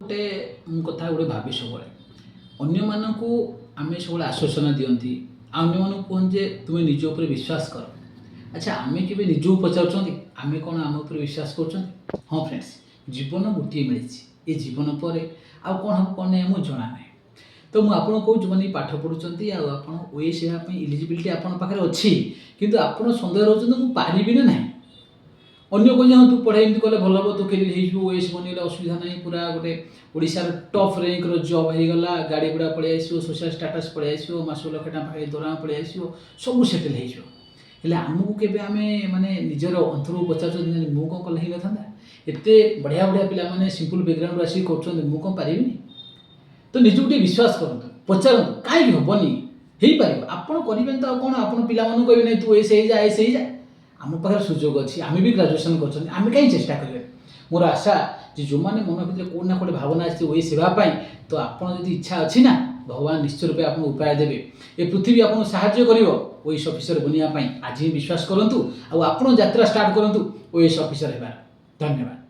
गोटे कथा गोटे भावे सब अन्य मानक आम सब आश्वासन दिखती अन्य मान कहते तुम्हें निज उपर विश्वास कर। अच्छा आम के निज पचार आम कौन आम उपर विश्वास कर। हाँ फ्रेंड्स जीवन गोटे मिली ये जीवन पर आउ कौन हम कौन नहीं मुझे जना ना। तो मुझे कहूँ जो मैंने पाठ पढ़ुंट आप ओएस इलिजिबिलिटी आपे अच्छी किंतु आप सन्देह रोच मुझे पारि ना अन्य कोई हाँ तू पढ़ाई एमती कले भल हम तू कैरियर ओएस बनगले असुविधा ना पूरा गोटे ओडार टप रैंक जॉब होगा गाड़ी गुड़ा पलि आस सोशल स्टाटस पलि आस मास लक्ष टाँग दरमा पलि आस सब सेटेल हो आमको के माने निजर अंतर पचार मुझे कौन कले ही था एत बढ़िया बढ़िया पिला माने सिंपल बैकग्राउंड आसिक कर कौन पारि तो निज गोटे विश्वास करूँ पचार कहीं हेनी हो पार आपड़ करेंगे तो कौन आप पिला कहे नहीं तू ऐसे ही जा ऐसे ही जा आम पाखे सुजोग अच्छी आम भी ग्राजुएसन करें कहीं चेष्टा करेंगे मोर आशा जे जो मैंने मन भर कौन ना कौटे भावना आए सेवाई तो आपड़ इच्छा अच्छी ना भगवान निश्चित रूपे आपको उपाय देवे ये पृथ्वी आपको साहाଯ୍य कर ओएस ऑफिसर बनवाई आज ही विश्वास करूँ आप यात्रा स्टार्ट करूँ ओएस ऑफिसर होबार। धन्यवाद।